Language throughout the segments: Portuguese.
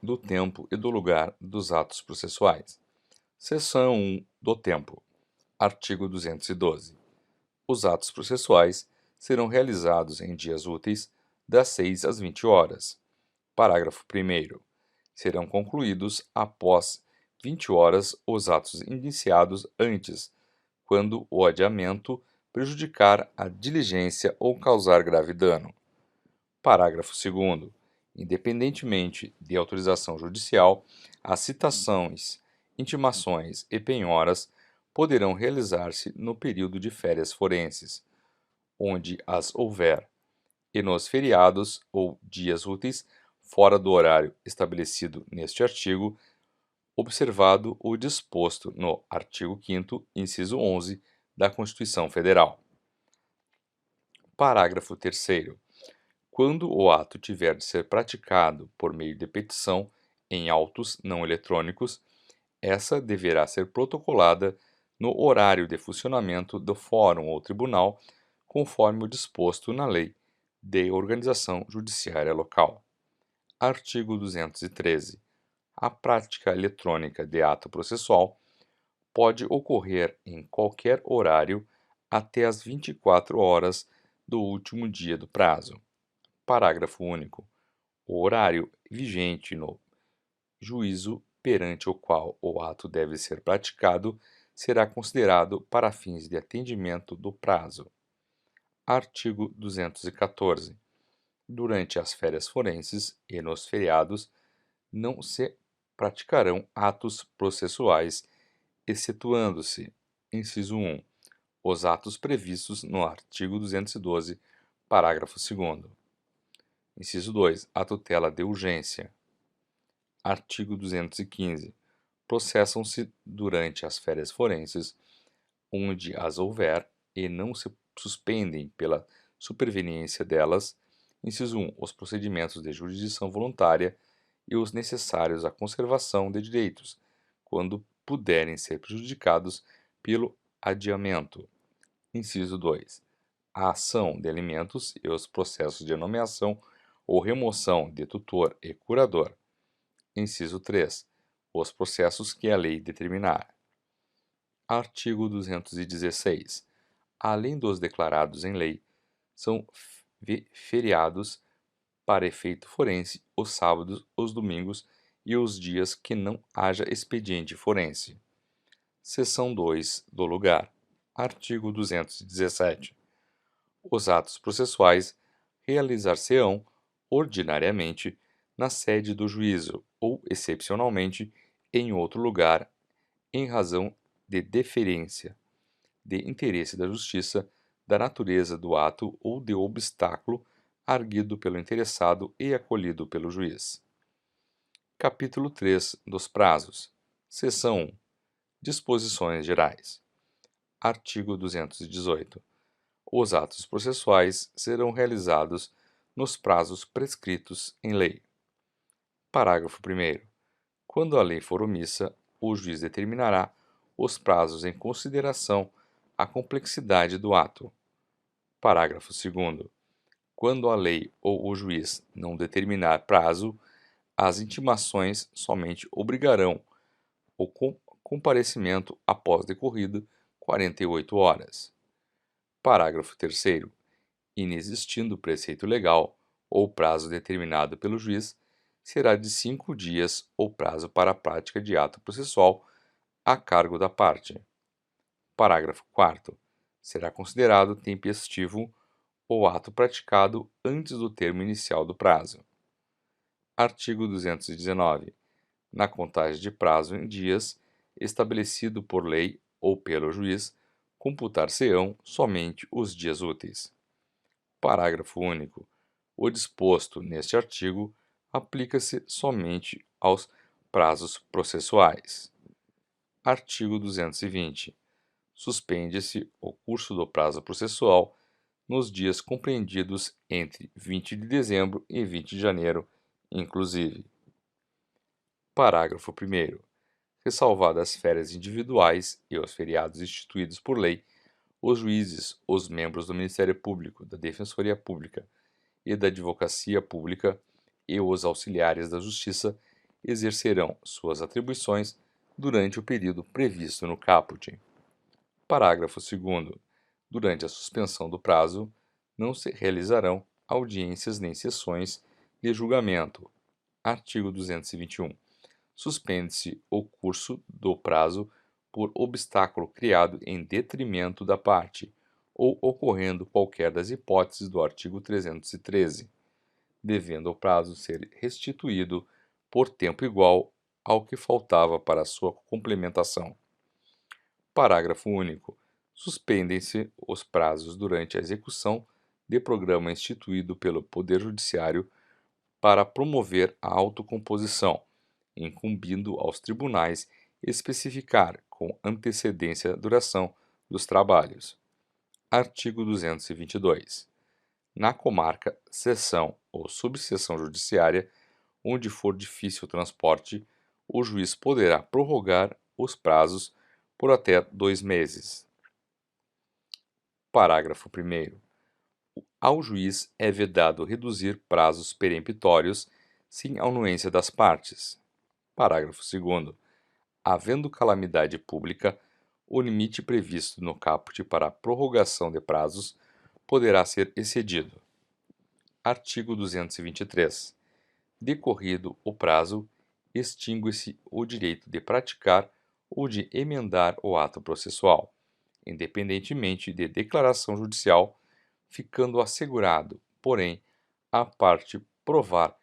do tempo e do lugar dos atos processuais. Seção 1 do tempo. Artigo 212. Os atos processuais serão realizados em dias úteis das 6 às 20 horas. Parágrafo 1º. Serão concluídos após 20 horas os atos iniciados antes, quando o adiamento prejudicar a diligência ou causar grave dano. Parágrafo 2º. Independentemente de autorização judicial, as citações, intimações e penhoras poderão realizar-se no período de férias forenses, onde as houver, e nos feriados ou dias úteis fora do horário estabelecido neste artigo, observado o disposto no artigo 5º, inciso 11 da Constituição Federal. Parágrafo 3º. Quando o ato tiver de ser praticado por meio de petição em autos não eletrônicos, essa deverá ser protocolada no horário de funcionamento do fórum ou tribunal, conforme o disposto na Lei de Organização Judiciária Local. Artigo 213. A prática eletrônica de ato processual pode ocorrer em qualquer horário até as 24 horas do último dia do prazo. Parágrafo único. O horário vigente no juízo perante o qual o ato deve ser praticado será considerado para fins de atendimento do prazo. Artigo 214. Durante as férias forenses e nos feriados, não se praticarão atos processuais, excetuando-se: inciso 1. Os atos previstos no artigo 212, parágrafo 2º. Inciso 2. A tutela de urgência. Artigo 215. Processam-se durante as férias forenses, onde as houver, e não se suspendem pela superveniência delas, inciso 1. Os procedimentos de jurisdição voluntária e os necessários à conservação de direitos, quando puderem ser prejudicados pelo adiamento. Inciso 2. A ação de alimentos e os processos de nomeação ou remoção de tutor e curador. Inciso 3. Os processos que a lei determinar. Artigo 216. Além dos declarados em lei, são feriados para efeito forense os sábados, os domingos e os dias que não haja expediente forense. Seção 2 do lugar. Artigo 217. Os atos processuais realizar-se-ão ordinariamente na sede do juízo ou, excepcionalmente, em outro lugar, em razão de deferência, de interesse da justiça, da natureza do ato ou de obstáculo arguido pelo interessado e acolhido pelo juiz. Capítulo 3 dos prazos. Seção 1. Disposições gerais. Artigo 218. Os atos processuais serão realizados nos prazos prescritos em lei. Parágrafo 1º. Quando a lei for omissa, o juiz determinará os prazos em consideração à complexidade do ato. Parágrafo 2º. Quando a lei ou o juiz não determinar prazo, as intimações somente obrigarão o comparecimento após decorrido 48 horas. Parágrafo 3º. Inexistindo preceito legal ou prazo determinado pelo juiz, será de 5 dias o prazo para a prática de ato processual a cargo da parte. Parágrafo 4º. Será considerado tempestivo o ato praticado antes do termo inicial do prazo. Artigo 219. Na contagem de prazo em dias, estabelecido por lei ou pelo juiz, computar-se-ão somente os dias úteis. Parágrafo único. O disposto neste artigo aplica-se somente aos prazos processuais. Artigo 220. Suspende-se o curso do prazo processual nos dias compreendidos entre 20 de dezembro e 20 de janeiro, inclusive. Parágrafo 1º. Ressalvadas as férias individuais e os feriados instituídos por lei, os juízes, os membros do Ministério Público, da Defensoria Pública e da Advocacia Pública e os auxiliares da Justiça exercerão suas atribuições durante o período previsto no caput. Parágrafo 2º. Durante a suspensão do prazo, não se realizarão audiências nem sessões de julgamento. Artigo 221. Suspende-se o curso do prazo por obstáculo criado em detrimento da parte, ou ocorrendo qualquer das hipóteses do artigo 313, devendo o prazo ser restituído por tempo igual ao que faltava para sua complementação. Parágrafo único. Suspendem-se os prazos durante a execução de programa instituído pelo Poder Judiciário para promover a autocomposição, incumbindo aos tribunais especificar com antecedência a duração dos trabalhos. Artigo 222. Na comarca, seção ou subseção judiciária, onde for difícil o transporte, o juiz poderá prorrogar os prazos por até 2 meses. Parágrafo 1º. Ao juiz é vedado reduzir prazos peremptórios sem anuência das partes. Parágrafo 2º. Havendo calamidade pública, o limite previsto no caput para a prorrogação de prazos poderá ser excedido. Artigo 223. Decorrido o prazo, extingue-se o direito de praticar ou de emendar o ato processual, independentemente de declaração judicial, ficando assegurado, porém, a parte provar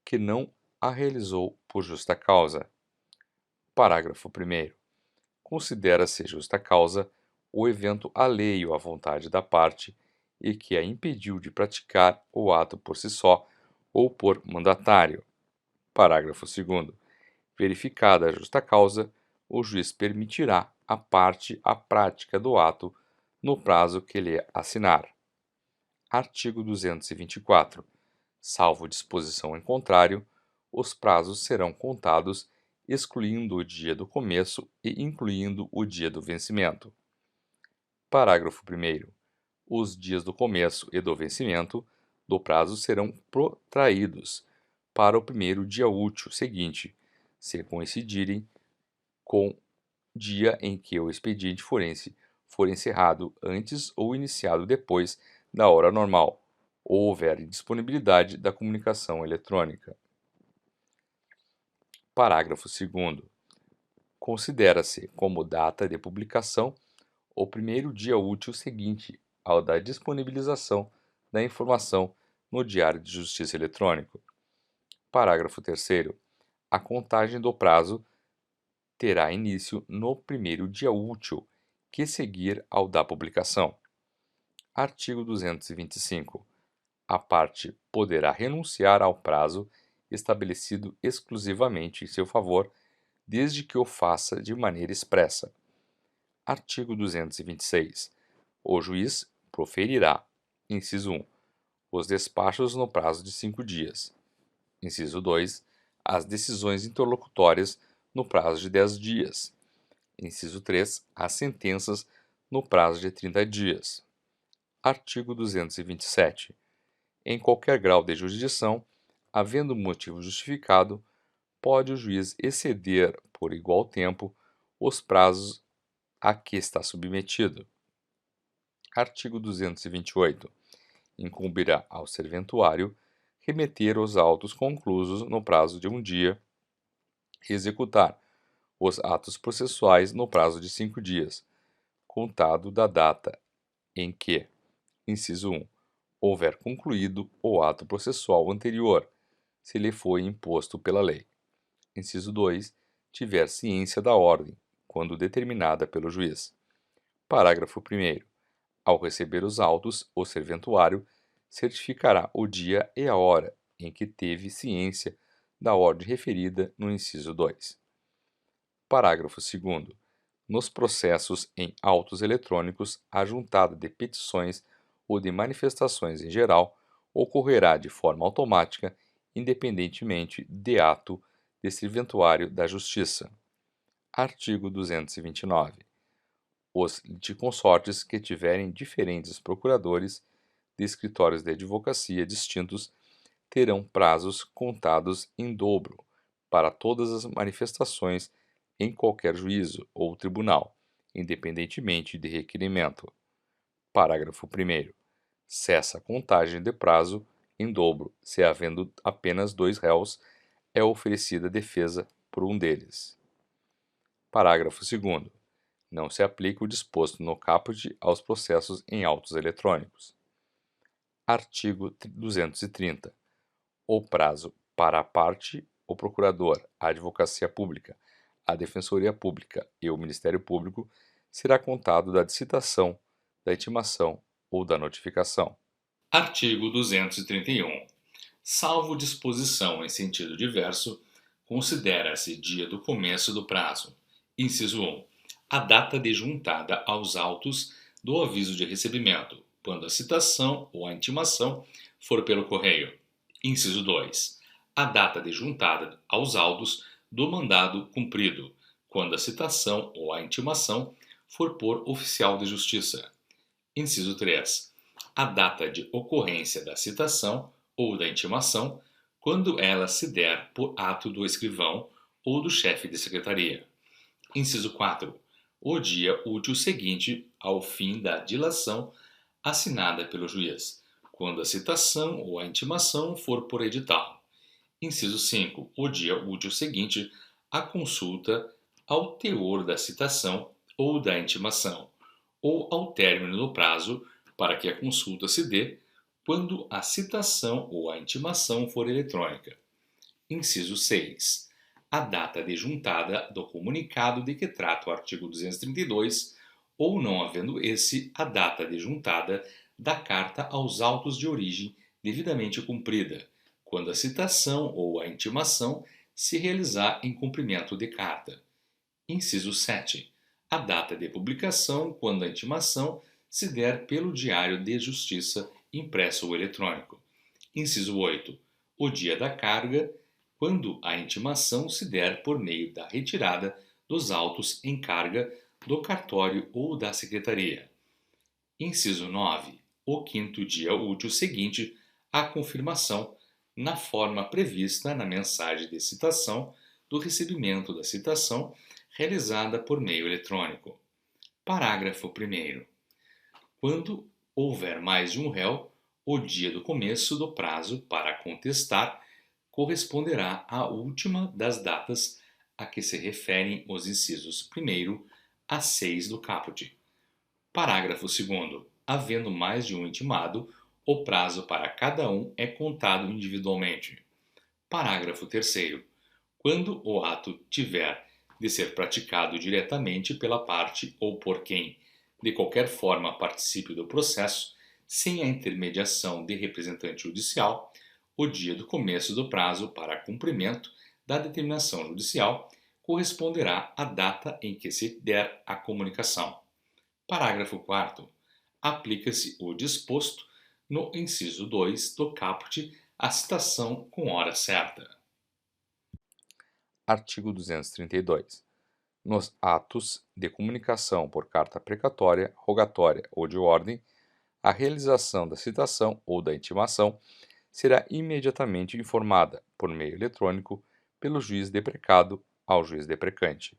que não a realizou por justa causa. Parágrafo 1º. Considera-se justa causa o evento alheio à vontade da parte e que a impediu de praticar o ato por si só ou por mandatário. Parágrafo 2º. Verificada a justa causa, o juiz permitirá à parte a prática do ato no prazo que lhe assinar. Artigo 224. Salvo disposição em contrário, os prazos serão contados excluindo o dia do começo e incluindo o dia do vencimento. Parágrafo 1º. Os dias do começo e do vencimento do prazo serão protraídos para o primeiro dia útil seguinte, se coincidirem com dia em que o expediente forense for encerrado antes ou iniciado depois da hora normal, ou houver indisponibilidade da comunicação eletrônica. Parágrafo 2º. Considera-se como data de publicação o primeiro dia útil seguinte ao da disponibilização da informação no Diário de Justiça Eletrônico. Parágrafo 3º. A contagem do prazo terá início no primeiro dia útil que seguir ao da publicação. Artigo 225. A parte poderá renunciar ao prazo estabelecido exclusivamente em seu favor, desde que o faça de maneira expressa. Artigo 226. O juiz proferirá, inciso 1, os despachos no prazo de 5 dias. Inciso 2, as decisões interlocutórias no prazo de 10 dias. Inciso 3, as sentenças no prazo de 30 dias. Artigo 227. Em qualquer grau de jurisdição, havendo motivo justificado, pode o juiz exceder por igual tempo os prazos a que está submetido. Artigo 228. Incumbirá ao serventuário remeter os autos conclusos no prazo de 1 dia e executar os atos processuais no prazo de 5 dias, contado da data em que, inciso 1, houver concluído o ato processual anterior, se lhe foi imposto pela lei. Inciso 2, tiver ciência da ordem, quando determinada pelo juiz. Parágrafo 1º. Ao receber os autos, o serventuário certificará o dia e a hora em que teve ciência da ordem referida no inciso 2. Parágrafo 2º. Nos processos em autos eletrônicos, a juntada de petições ou de manifestações em geral ocorrerá de forma automática, independentemente de ato de serventuário da Justiça. Artigo 229. Os litisconsortes que tiverem diferentes procuradores de escritórios de advocacia distintos terão prazos contados em dobro para todas as manifestações em qualquer juízo ou tribunal, independentemente de requerimento. Parágrafo 1º. Cessa a contagem de prazo em dobro se, havendo apenas dois réus, é oferecida defesa por um deles. Parágrafo 2º. Não se aplica o disposto no caput aos processos em autos eletrônicos. Artigo 230. O prazo para a parte, o procurador, a advocacia pública, a defensoria pública e o Ministério Público será contado da citação, da intimação ou da notificação. Artigo 231. Salvo disposição em sentido diverso, considera-se dia do começo do prazo. Inciso 1. A data de juntada aos autos do aviso de recebimento, quando a citação ou a intimação for pelo correio. Inciso 2. A data de juntada aos autos do mandado cumprido, quando a citação ou a intimação for por oficial de justiça. Inciso 3. A data de ocorrência da citação ou da intimação, quando ela se der por ato do escrivão ou do chefe de secretaria. Inciso 4. O dia útil seguinte ao fim da dilação assinada pelo juiz, quando a citação ou a intimação for por edital. Inciso 5. O dia útil seguinte à consulta ao teor da citação ou da intimação, ou ao término do prazo para que a consulta se dê, quando a citação ou a intimação for eletrônica. Inciso 6. A data de juntada do comunicado de que trata o artigo 232, ou não havendo esse, a data de juntada da carta aos autos de origem devidamente cumprida, quando a citação ou a intimação se realizar em cumprimento de carta. Inciso 7. A data de publicação, quando a intimação se der pelo Diário de Justiça, impresso ou eletrônico. Inciso 8. O dia da carga, quando a intimação se der por meio da retirada dos autos em carga do cartório ou da secretaria. Inciso 9. O quinto dia útil seguinte à confirmação, na forma prevista na mensagem de citação do recebimento da citação realizada por meio eletrônico. Parágrafo 1º. Quando houver mais de um réu, o dia do começo do prazo para contestar corresponderá à última das datas a que se referem os incisos 1º a 6 do caput. Parágrafo 2º. Havendo mais de um intimado, o prazo para cada um é contado individualmente. Parágrafo 3º. Quando o ato tiver de ser praticado diretamente pela parte ou por quem, de qualquer forma, participe do processo, sem a intermediação de representante judicial, o dia do começo do prazo para cumprimento da determinação judicial corresponderá à data em que se der a comunicação. Parágrafo 4º. Aplica-se o disposto no inciso 2 do caput à citação com hora certa. Artigo 232. Nos atos de comunicação por carta precatória, rogatória ou de ordem, a realização da citação ou da intimação será imediatamente informada, por meio eletrônico, pelo juiz deprecado ao juiz deprecante.